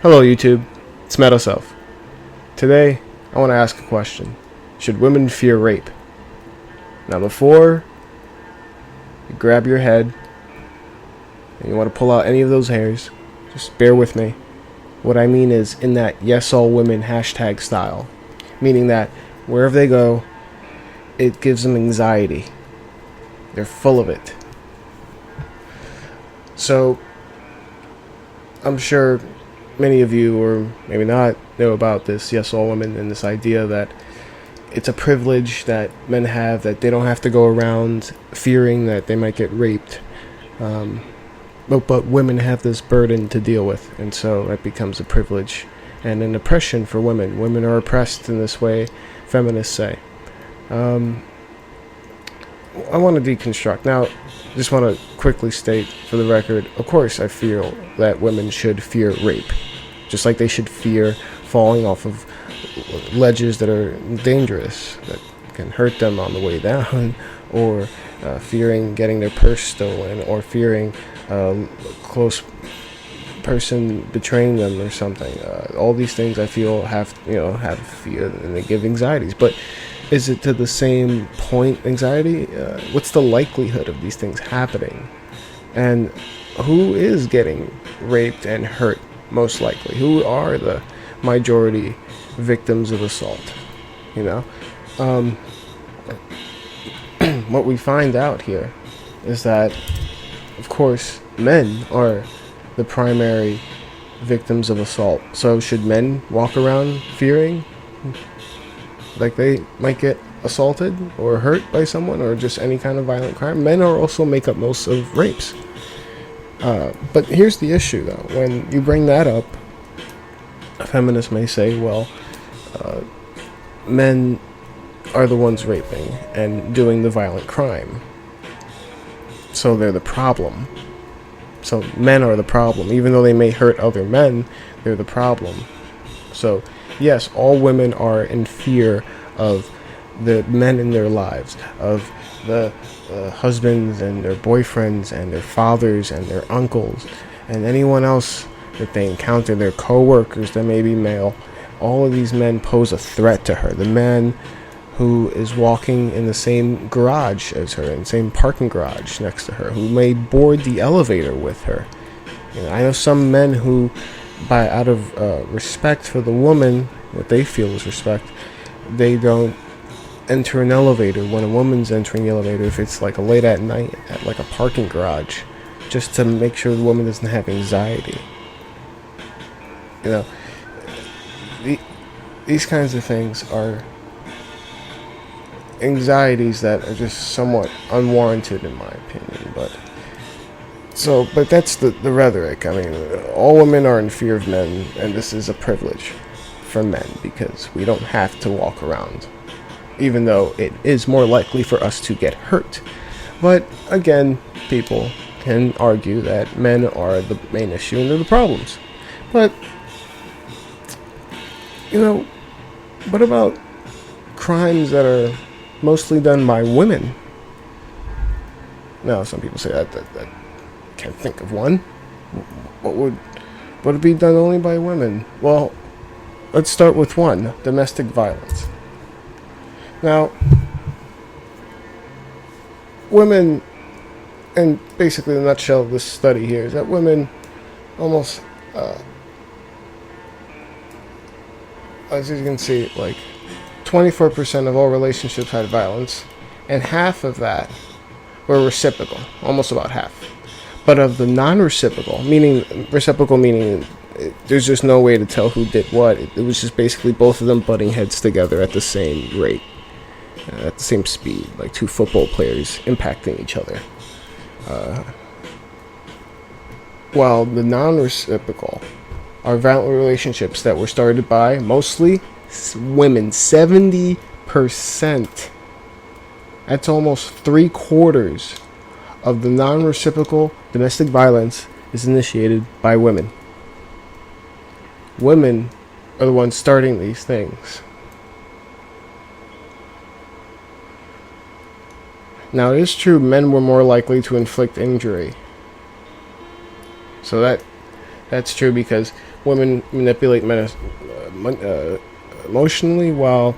Hello YouTube, it's Meta Self. Today, I want to ask a question. Should women fear rape? Now before you grab your head and you want to pull out any of those hairs, just bear with me. What I mean is in that yes all women hashtag style. Meaning that wherever they go, it gives them anxiety. They're full of it. So, I'm sure many of you, or maybe not, know about this yes all women and this idea that it's a privilege that men have, that they don't have to go around fearing that they might get raped. But women have this burden to deal with, and so it becomes a privilege and an oppression for women. Women are oppressed in this way, feminists say. I want to deconstruct. Now, just want to quickly state for the record, of course I feel that women should fear rape. Just like they should fear falling off of ledges that are dangerous, that can hurt them on the way down, or fearing getting their purse stolen, or fearing a close person betraying them or something. All these things I feel have fear, and they give anxieties. But is it to the same point anxiety? What's the likelihood of these things happening? And who is getting raped and hurt most likely? Who are the majority victims of assault? What we find out here is that, of course, men are the primary victims of assault. So should men walk around fearing like they might get assaulted or hurt by someone, or just any kind of violent crime? Men are also make up most of rapes. But here's the issue, though. When you bring that up, a feminist may say, well, men are the ones raping and doing the violent crime, so they're the problem. So men are the problem. Even though they may hurt other men, they're the problem. So yes, all women are in fear of the men in their lives, of the husbands and their boyfriends and their fathers and their uncles and anyone else that they encounter, their co-workers that may be male. All of these men pose a threat to her. The man who is walking in the same garage as her, in the same parking garage next to her, who may board the elevator with her. I know some men who, out of respect for the woman, what they feel is respect, they don't enter an elevator when a woman's entering the elevator, if it's like a late at night at like a parking garage, just to make sure the woman doesn't have anxiety. These kinds of things are anxieties that are just somewhat unwarranted in my opinion. But that's the rhetoric. I mean, all women are in fear of men, and this is a privilege for men because we don't have to walk around, even though it is more likely for us to get hurt. But again, people can argue that men are the main issue and they're the problems. But what about crimes that are mostly done by women? Now, some people say that can't think of one. What would it be done only by women? Well, let's start with one: domestic violence. Now, women, and basically the nutshell of this study here is that women almost, as you can see, like 24% of all relationships had violence, and half of that were reciprocal, almost about half. But of the non-reciprocal, meaning there's just no way to tell who did what. It was just basically both of them butting heads together at the same rate, at the same speed, like two football players impacting each other. While the non-reciprocal are violent relationships that were started by mostly women, 70%. That's almost 3/4 of the non-reciprocal domestic violence is initiated by women. Women are the ones starting these things. Now, it is true men were more likely to inflict injury. So That's true because women manipulate men emotionally, while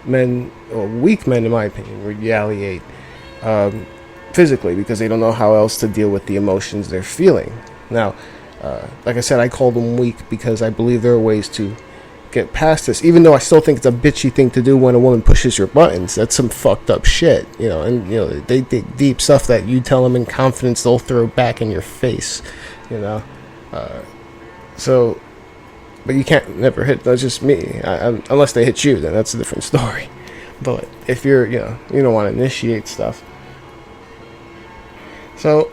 men, or weak men, in my opinion, retaliate physically because they don't know how else to deal with the emotions they're feeling. Now, like I said, I call them weak because I believe there are ways to get past this, even though I still think it's a bitchy thing to do when a woman pushes your buttons. That's some fucked up shit, and they dig deep stuff that you tell them in confidence they'll throw back in your face, so, but you can't never hit. That's just me. Unless they hit you, then that's a different story. But if you're, you don't want to initiate stuff. So,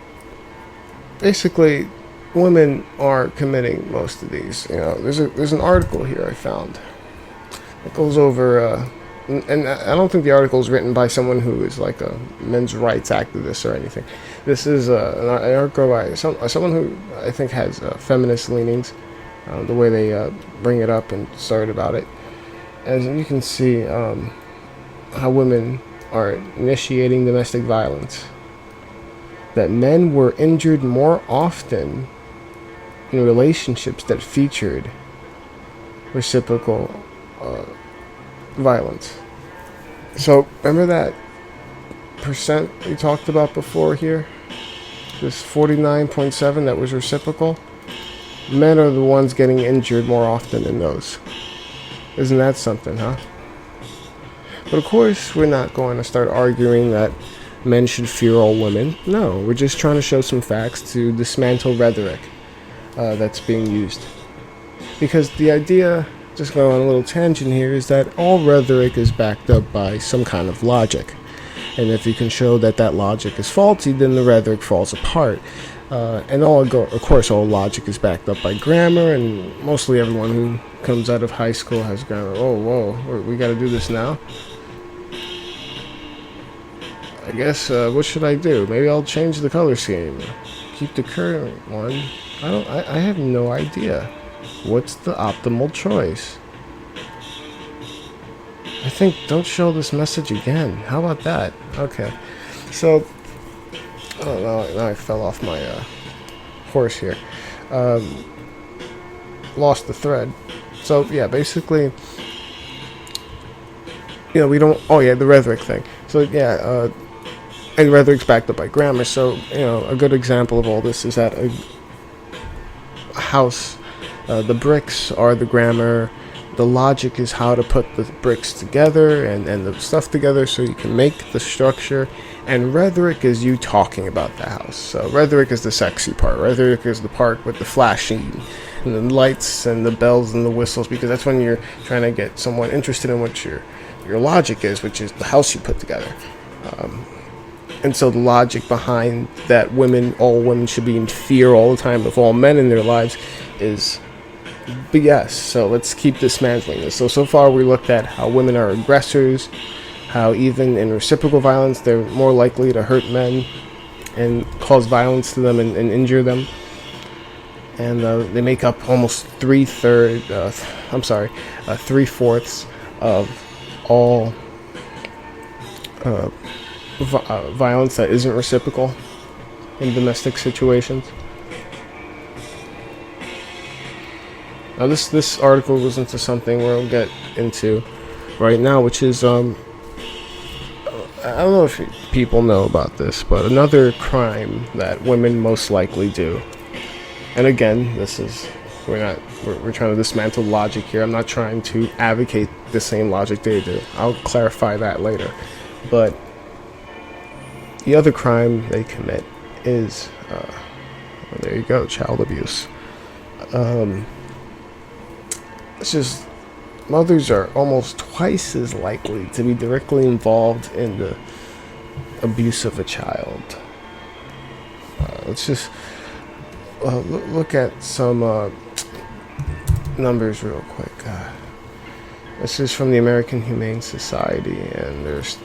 basically, women are committing most of these. There's an article here I found. It goes over, and I don't think the article is written by someone who is like a men's rights activist or anything. This is an article by someone who I think has feminist leanings. The way they bring it up and start about it, as you can see, how women are initiating domestic violence. That men were injured more often in relationships that featured reciprocal violence. So remember that percent we talked about before here? This 49.7 that was reciprocal? Men are the ones getting injured more often than those. Isn't that something, huh? But of course, we're not going to start arguing that men should fear all women. No, we're just trying to show some facts to dismantle rhetoric that's being used. Because the idea, just going on a little tangent here, is that all rhetoric is backed up by some kind of logic. And if you can show that that logic is faulty, then the rhetoric falls apart. And of course, all logic is backed up by grammar, and mostly everyone who comes out of high school has grammar. Oh, whoa, we got to do this now? I guess, what should I do? Maybe I'll change the color scheme. Keep the current one. I have no idea. What's the optimal choice? I think don't show this message again. How about that? Okay. So, now I fell off my horse here. Lost the thread. So, yeah, basically, we don't... Oh, yeah, the rhetoric thing. So, yeah, and rhetoric's backed up by grammar. So, a good example of all this is that a house, the bricks are the grammar. The logic is how to put the bricks together and the stuff together so you can make the structure. And rhetoric is you talking about the house. So rhetoric is the sexy part. Rhetoric is the part with the flashing and the lights and the bells and the whistles, because that's when you're trying to get someone interested in what your logic is, which is the house you put together. And so the logic behind that all women should be in fear all the time of all men in their lives is BS. So let's keep dismantling this. So far we looked at how women are aggressors, how even in reciprocal violence they're more likely to hurt men and cause violence to them and injure them. And they make up almost 3/4 of all violence that isn't reciprocal in domestic situations. Now this article goes into something we'll get into right now, which is I don't know if people know about this, but another crime that women most likely do. And again, we're trying to dismantle logic here. I'm not trying to advocate the same logic they do. I'll clarify that later. But the other crime they commit is, there you go, child abuse. It's just, mothers are almost twice as likely to be directly involved in the abuse of a child. Let's just look at some numbers real quick. This is from the American Humane Society, and there's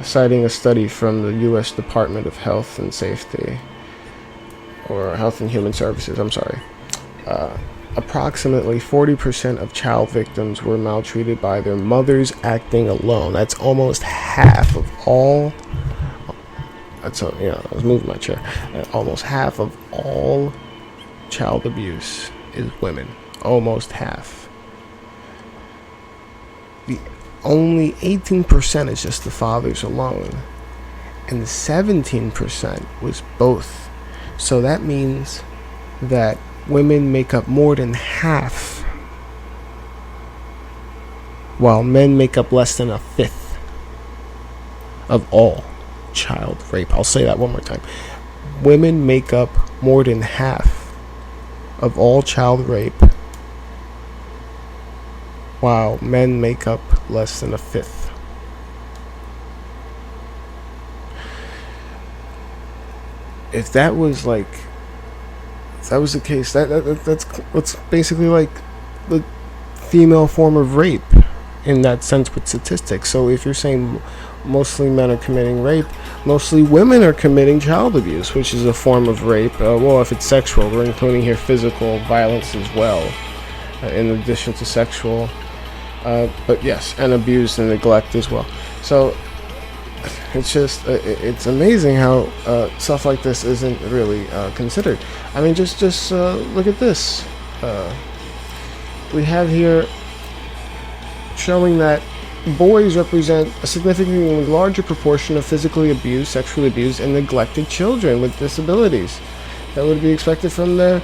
citing a study from the U.S. Department of Health and Safety, or Health and Human Services, I'm sorry. Approximately 40% of child victims were maltreated by their mothers acting alone. That's almost half of all. I was moving my chair. Almost half of all child abuse is women. Almost half. The only 18% is just the fathers alone. And 17% was both. So that means that women make up more than half, while men make up less than a fifth of all child rape. I'll say that one more time. Women make up more than half of all child rape, while men make up less than a fifth. If that was the case, that's basically like the female form of rape in that sense with statistics. So if you're saying mostly men are committing rape, mostly women are committing child abuse, which is a form of rape. Well, if it's sexual, we're including here physical violence as well, in addition to sexual. But yes, and abuse and neglect as well. So it's just it's amazing how stuff like this isn't really considered. I mean, just look at this. We have here showing that boys represent a significantly larger proportion of physically abused, sexually abused, and neglected children with disabilities that would be expected from the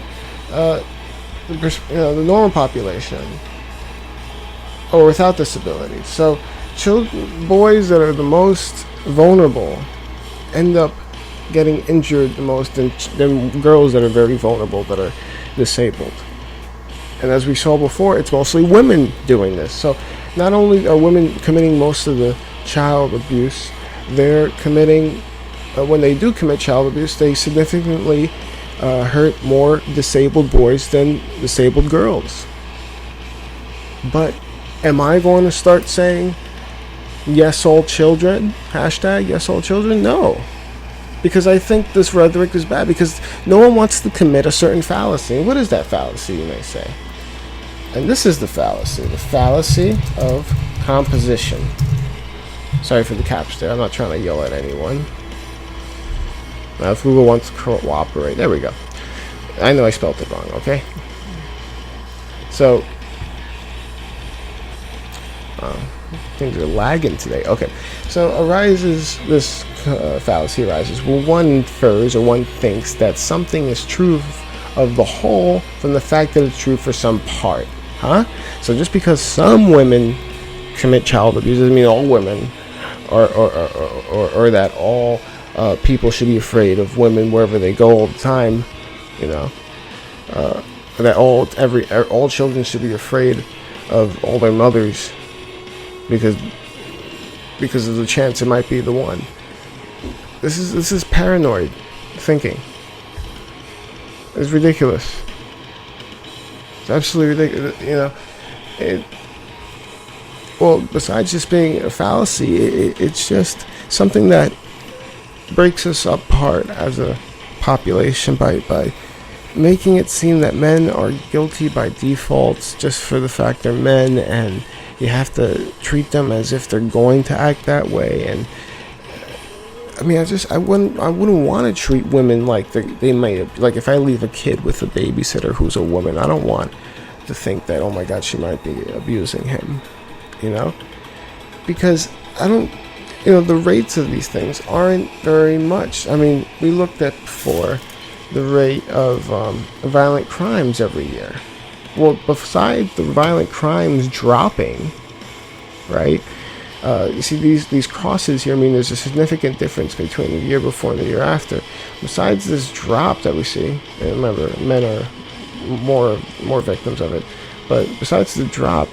normal population or without disabilities. So boys that are the most vulnerable end up getting injured the most than girls that are very vulnerable, that are disabled. And as we saw before, it's mostly women doing this. So not only are women committing most of the child abuse, they're committing, when they do commit child abuse, they significantly hurt more disabled boys than disabled girls. But am I going to start saying, yes, all children? Hashtag yes, all children? No. Because I think this rhetoric is bad, because no one wants to commit a certain fallacy. What is that fallacy, you may say? And this is the fallacy of composition. Sorry for the caps there. I'm not trying to yell at anyone. Now, if Google wants to cooperate, there we go. I know I spelled it wrong, okay? So, things are lagging today. Okay, so this fallacy arises when one infers or one thinks that something is true of the whole from the fact that it's true for some part. So just because some women commit child abuse doesn't mean all women, or that all people should be afraid of women wherever they go all the time. You know, that all children should be afraid of all their mothers because of the chance it might be the one. This is paranoid thinking. It's ridiculous. It's absolutely ridiculous. You know, well, besides just being a fallacy, it's just something that breaks us apart as a population by making it seem that men are guilty by default just for the fact they're men, and you have to treat them as if they're going to act that way. And I mean, I wouldn't want to treat women like they might, like if I leave a kid with a babysitter who's a woman, I don't want to think that, oh my God, she might be abusing him, you know, because the rates of these things aren't very much. I mean, we looked at before the rate of violent crimes every year. Well, besides the violent crimes dropping, right? You see these crosses here. I mean, there's a significant difference between the year before and the year after. Besides this drop that we see, and remember, men are more victims of it. But besides the drop,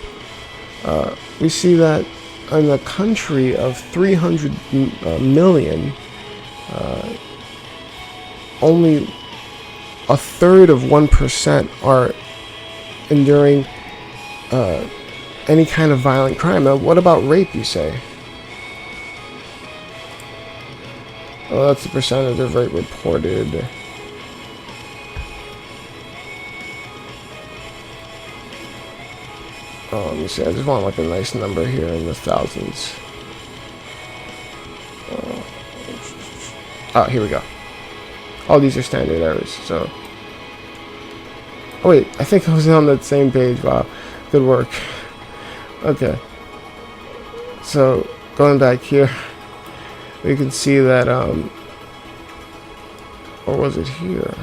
we see that in a country of 300 million, only a third of 1% are enduring any kind of violent crime. Now, what about rape, you say? Well, that's the percentage of rape reported. Let me see. I just want like a nice number here in the thousands. Here we go. All these are standard errors. So Oh wait, I think I was on that same page. Wow, good work. Okay, so going back here, we can see that, or was it here?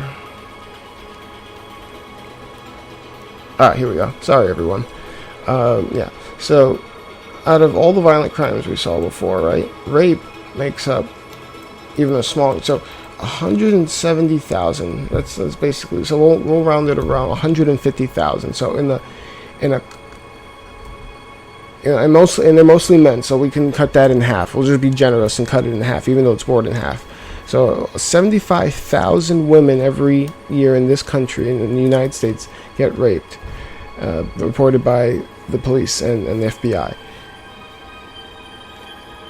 Here we go. Sorry, everyone. Yeah, so out of all the violent crimes we saw before, right, rape makes up even a small, so 170,000. That's basically, so we'll round it around 150,000. So in a and they're mostly men, so we can cut that in half. We'll just be generous and cut it in half, even though it's more than half. So 75,000 women every year in this country, in the United States, get raped, reported by the police and the FBI.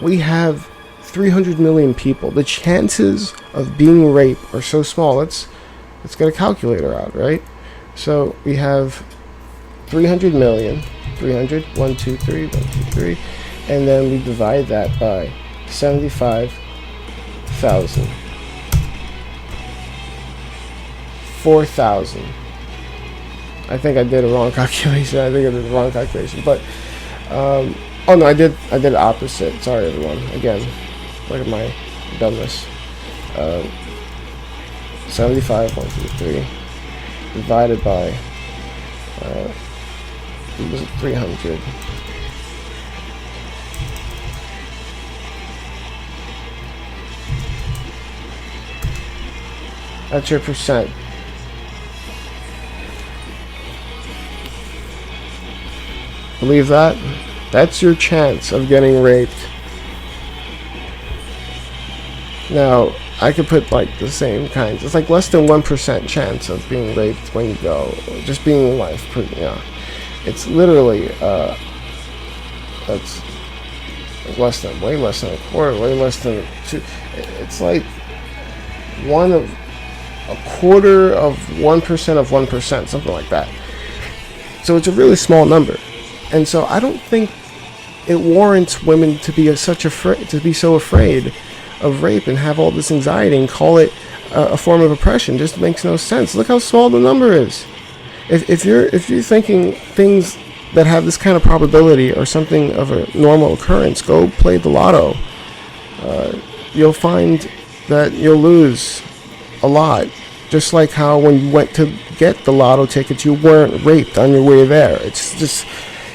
We have 300 million people. The chances of being raped are so small. Let's get a calculator out, right? So we have 300 million, 300, 1, 2, 3, 1, 2, 3, and then we divide that by 75,000. 4,000. I think I did a wrong calculation. I think I did the wrong calculation, but oh no, I did the opposite. Sorry, everyone. Again, look at my dumbness. 75, 1, 2, 3, divided by 300. That's your percent. Believe that? That's your chance of getting raped. Now, I could put like the same kinds. It's like less than 1% chance of being raped when you go, just being in life. Yeah, it's literally that's way less than a quarter, way less than two. It's like a quarter of 1% of 1%, something like that. So it's a really small number, and so I don't think it warrants women to be so afraid of rape and have all this anxiety and call it a form of oppression. Just makes no sense. Look how small the number is. If you're thinking things that have this kind of probability or something of a normal occurrence, go play the lotto. You'll find that you'll lose a lot. Just like how when you went to get the lotto tickets, you weren't raped on your way there. It's just,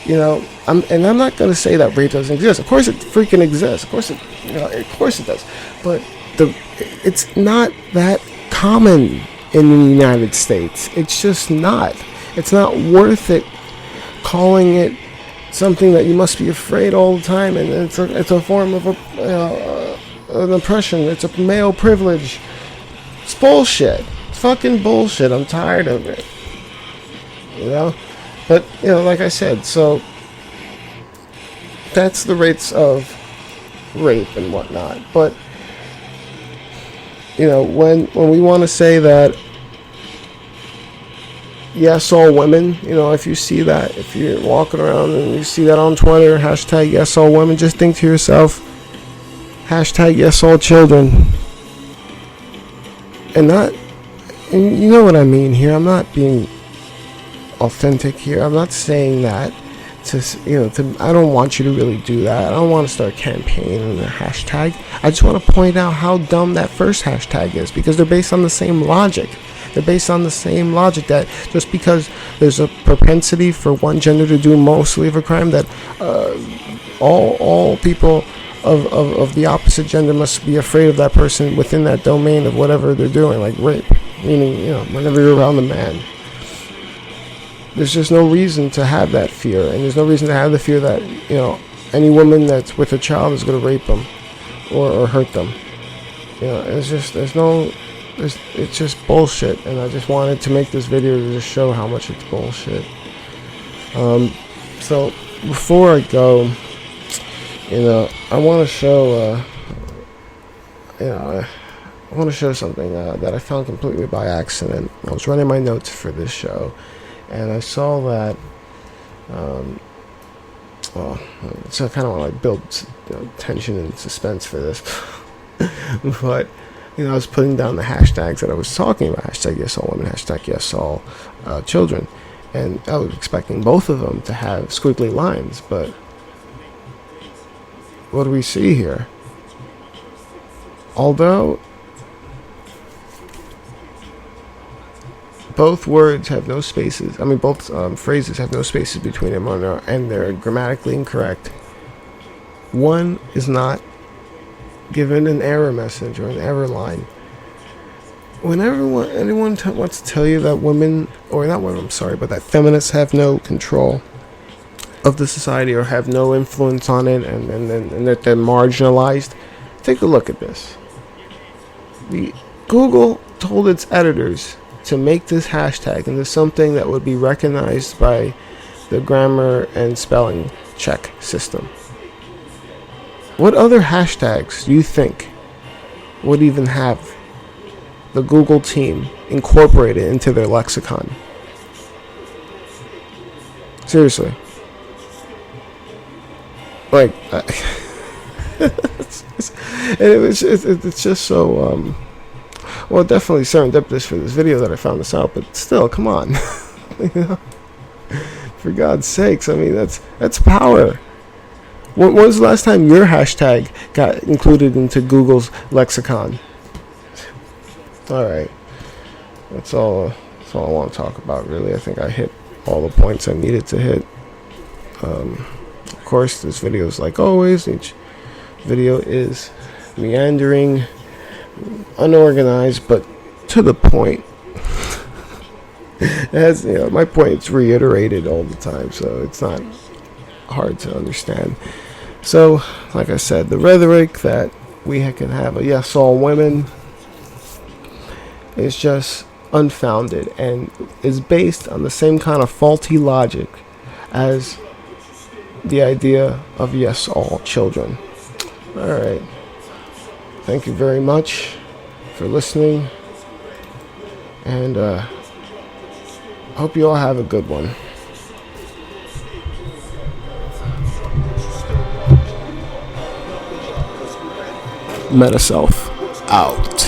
I'm not going to say that rape doesn't exist. Of course it freaking exists. Of course it does. But it's not that common in the United States. It's just not. It's not worth it calling it something that you must be afraid all the time, and it's a form of an oppression. It's a male privilege. It's bullshit. It's fucking bullshit. I'm tired of it. But like I said, so that's the rates of rape and whatnot. But when we want to say that yes, all women, if you see that, if you're walking around and you see that on Twitter, hashtag yes, all women, just think to yourself, hashtag yes, all children. And you know what I mean here. I'm not being authentic here. I'm not saying that I don't want you to really do that. I don't want to start campaigning a hashtag. I just want to point out how dumb that first hashtag is, because they're based on the same logic. They're based on the same logic that just because there's a propensity for one gender to do mostly of a crime, that all people of the opposite gender must be afraid of that person within that domain of whatever they're doing, like rape. Meaning, whenever you're around a man, there's just no reason to have that fear, and there's no reason to have the fear that any woman that's with a child is going to rape them or hurt them. It's just it's just bullshit, and I just wanted to make this video to just show how much it's bullshit. So before I go, I want to show I want to show something that I found completely by accident. I was running my notes for this show, and I saw that. So I kind of want to build tension and suspense for this, but I was putting down the hashtags that I was talking about. Hashtag yes all women, hashtag yes all children. And I was expecting both of them to have squiggly lines, but what do we see here? Although both words have no spaces, both phrases have no spaces between them, and they're grammatically incorrect, one is not given an error message or an error line. Whenever anyone wants to tell you that women, or not women, I'm sorry, but that feminists have no control of the society or have no influence on it, and that they're marginalized, take a look at this. Google told its editors to make this hashtag into something that would be recognized by the grammar and spelling check system. What other hashtags do you think would even have the Google team incorporated into their lexicon? Seriously. Like, it's just so, well, definitely serendipitous for this video that I found this out, but still, come on. For God's sakes, that's power. When was the last time your hashtag got included into Google's lexicon? Alright. That's all I want to talk about, really. I think I hit all the points I needed to hit. Of course, this video is like always. Each video is meandering, unorganized, but to the point. As my point's reiterated all the time, so it's not hard to understand. So, like I said, the rhetoric that we can have a yes all women is just unfounded and is based on the same kind of faulty logic as the idea of yes all children. Alright. Thank you very much for listening, and hope you all have a good one. Meta Self out.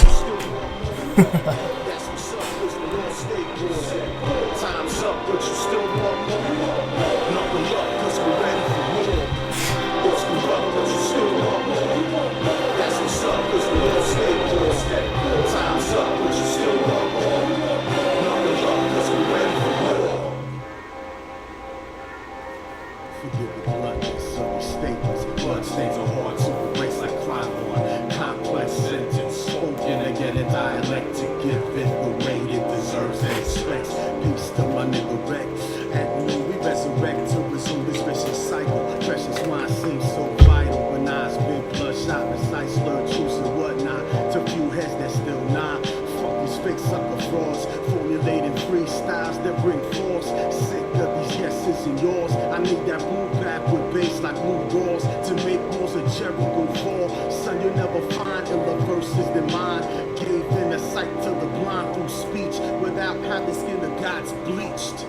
Bloodstains are hard to erase like Clyde. Complex sentence spoken again in dialect to give it the weight it deserves and expects. Peace to my nigga wreck. At noon we resurrect to resume this vicious cycle. Precious mind seems so vital when eyes been bloodshot, precise slurred truths and whatnot. To few heads that still nod. Fuck these fake sucker frauds, formulating freestyles that bring force. Sick of these yeses and yours. I need that blue back with bass like blue doors to make walls of Jericho fall. Son, you'll never find in the verses than mine. Gave in the sight to the blind through speech without having skin the gods bleached.